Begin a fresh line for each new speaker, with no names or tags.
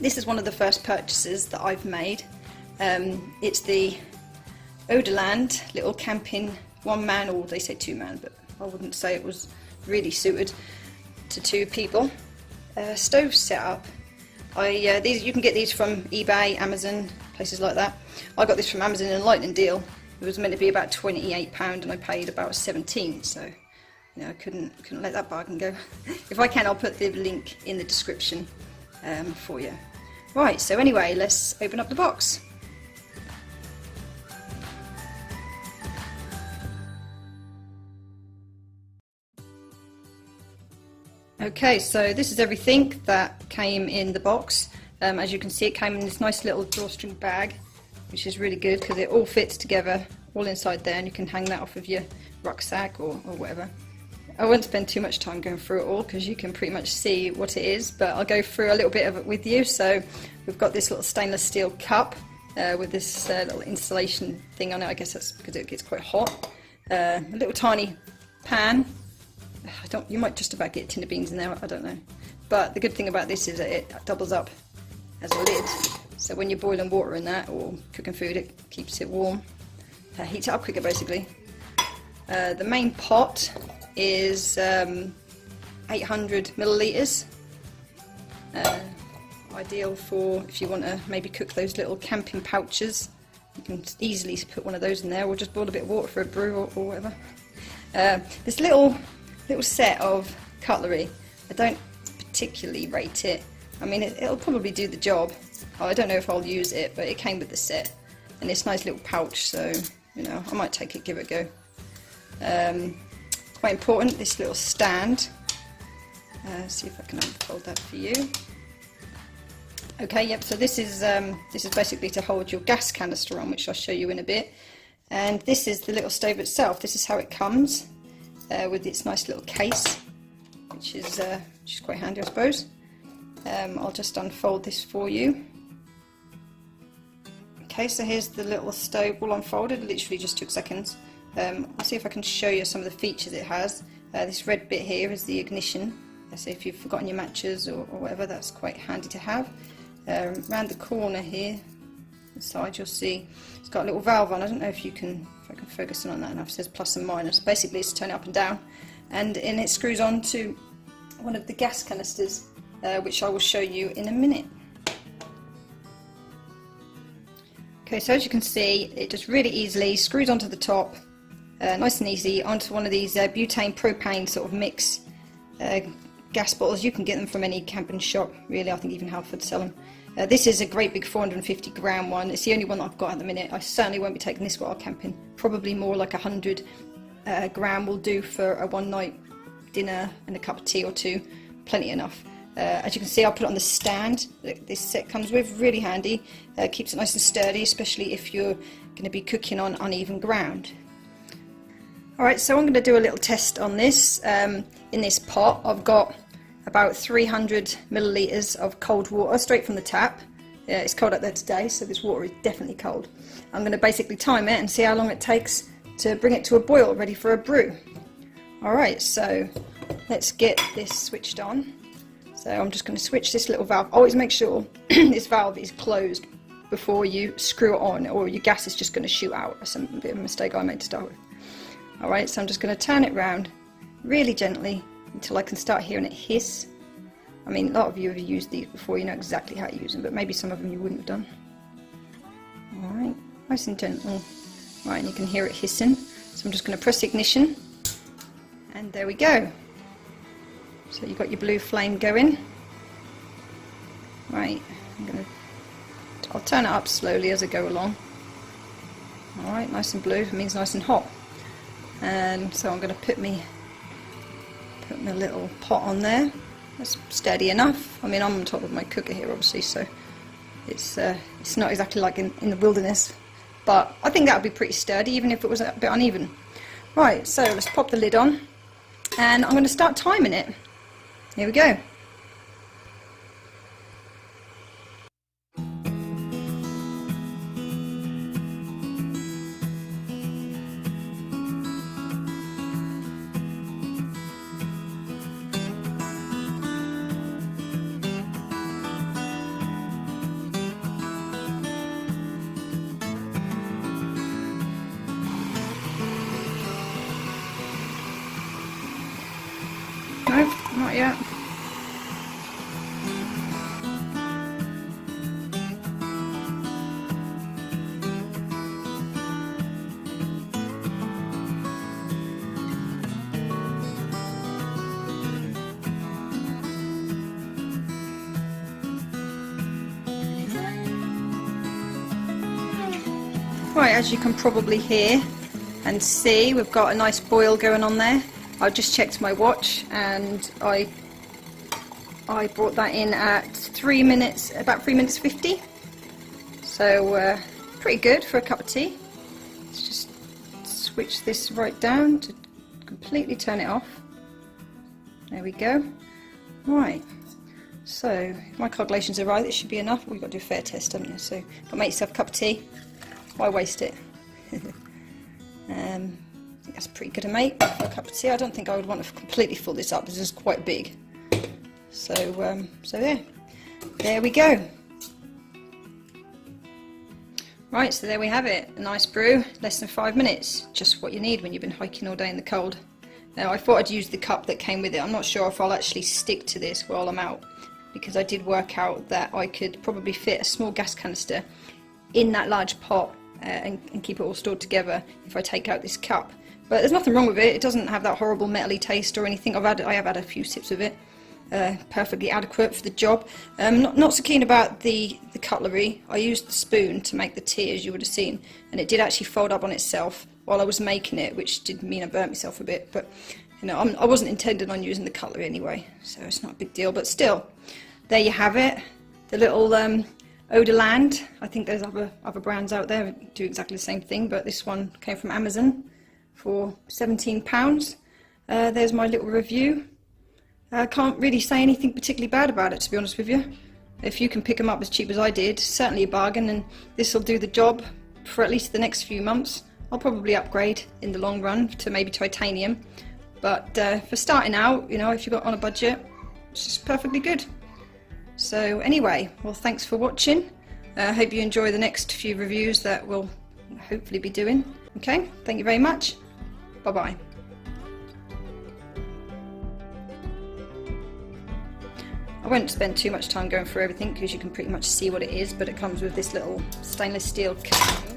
this is one of the first purchases that I've made. It's the Odoland little camping one-man, or they say two-man, but I wouldn't say it was really suited to two people. Stove setup. These you can get these from eBay, Amazon, places like that. I got this from Amazon in a lightning deal. It was meant to be about £28 and I paid about 17, so you know, I couldn't let that bargain go. If I can, I'll put the link in the description for you. Right, so anyway, let's open up the box. Okay, so this is everything that came in the box. As you can see, it came in this nice little drawstring bag, which is really good because it all fits together, all inside there, and you can hang that off of your rucksack or whatever. I won't spend too much time going through it all because you can pretty much see what it is, but I'll go through a little bit of it with you. So we've got this little stainless steel cup with this little insulation thing on it. I guess that's because it gets quite hot. A little tiny pan. You might just about get a tin of beans in there, I don't know. But the good thing about this is that it doubles up as a lid. So when you're boiling water in that or cooking food, it keeps it warm. Heats it up quicker, basically. The main pot is 800 millilitres. Ideal for if you want to maybe cook those little camping pouches. You can easily put one of those in there, or just boil a bit of water for a brew or whatever. This little set of cutlery, I don't particularly rate it. I mean, it'll probably do the job. I don't know if I'll use it, but it came with the set and this nice little pouch, so you know, I might take it, give it a go. Quite important, this little stand. See if I can unfold that for you. Okay, yep. So this is basically to hold your gas canister on, which I'll show you in a bit. And this is the little stove itself. This is how it comes with its nice little case, which is quite handy, I suppose. I'll just unfold this for you. Okay, so here's the little stove all unfolded. It literally just took seconds. I'll see if I can show you some of the features it has. This red bit here is the ignition. So if you've forgotten your matches or whatever, that's quite handy to have. Around the corner here, the side, you'll see it's got a little valve on. I don't know if I can focus in on that enough. It says plus and minus. Basically, it's to turn it up and down, and it screws on to one of the gas canisters, which I will show you in a minute. Okay, so as you can see, it just really easily screws onto the top, nice and easy, onto one of these butane propane sort of mix gas bottles. You can get them from any camping shop, really. I think even Halford sell them. This is a great big 450 gram one. It's the only one I've got at the minute. I certainly won't be taking this while camping. Probably more like 100 gram will do for a one night dinner and a cup of tea or two. Plenty enough. As you can see, I'll put it on the stand that this set comes with. Really handy. Keeps it nice and sturdy, especially if you're going to be cooking on uneven ground. Alright, so I'm going to do a little test on this. In this pot, I've got about 300 millilitres of cold water straight from the tap. It's cold out there today, so this water is definitely cold. I'm going to basically time it and see how long it takes to bring it to a boil, ready for a brew. Alright, so let's get this switched on. So I'm just going to switch this little valve. Always make sure this valve is closed before you screw it on, or your gas is just going to shoot out. That's a bit of a mistake I made to start with. Alright, so I'm just going to turn it round really gently until I can start hearing it hiss. I mean, a lot of you have used these before, you know exactly how to use them, but maybe some of them you wouldn't have done. Alright, nice and gentle. Right, and you can hear it hissing. So I'm just going to press ignition, and there we go. So you've got your blue flame going. Right, I'll turn it up slowly as I go along. Alright, nice and blue, it means nice and hot. And so I'm going to put my little pot on there. That's steady enough. I mean, I'm on top of my cooker here, obviously, so it's not exactly like in the wilderness, but I think that would be pretty sturdy, even if it was a bit uneven. Right, so let's pop the lid on, and I'm going to start timing it. Here we go. Not yet. Right, as you can probably hear and see, we've got a nice boil going on there. I just checked my watch and I brought that in at 3 minutes, about 3 minutes 50. So pretty good for a cup of tea. Let's just switch this right down to completely turn it off. There we go. Right, so if my calculations are right, this should be enough. We've got to do a fair test, haven't you? So I'll make yourself a cup of tea. Why waste it? I think that's pretty good to make for a cup of tea. I don't think I would want to completely fill this up. This is quite big. So there we go. Right, so there we have it. A nice brew, less than 5 minutes. Just what you need when you've been hiking all day in the cold. Now, I thought I'd use the cup that came with it. I'm not sure if I'll actually stick to this while I'm out, because I did work out that I could probably fit a small gas canister in that large pot and keep it all stored together if I take out this cup. But there's nothing wrong with it. It doesn't have that horrible metally taste or anything. I have had a few sips of it. Perfectly adequate for the job. Not so keen about the cutlery. I used the spoon to make the tea, as you would have seen, and it did actually fold up on itself while I was making it, which did mean I burnt myself a bit. But you know, I wasn't intended on using the cutlery anyway, so it's not a big deal. But still, there you have it. The little Odoland. I think there's other brands out there that do exactly the same thing, but this one came from Amazon for £17. There's my little review. I can't really say anything particularly bad about it, to be honest with you. If you can pick them up as cheap as I did, certainly a bargain, and this will do the job for at least the next few months. I'll probably upgrade in the long run to maybe titanium, but for starting out, you know, if you've got on a budget, it's just perfectly good. So anyway, well, thanks for watching. I hope you enjoy the next few reviews that we'll hopefully be doing. Okay, thank you very much. Bye-bye. I won't spend too much time going through everything because you can pretty much see what it is, but it comes with this little stainless steel can.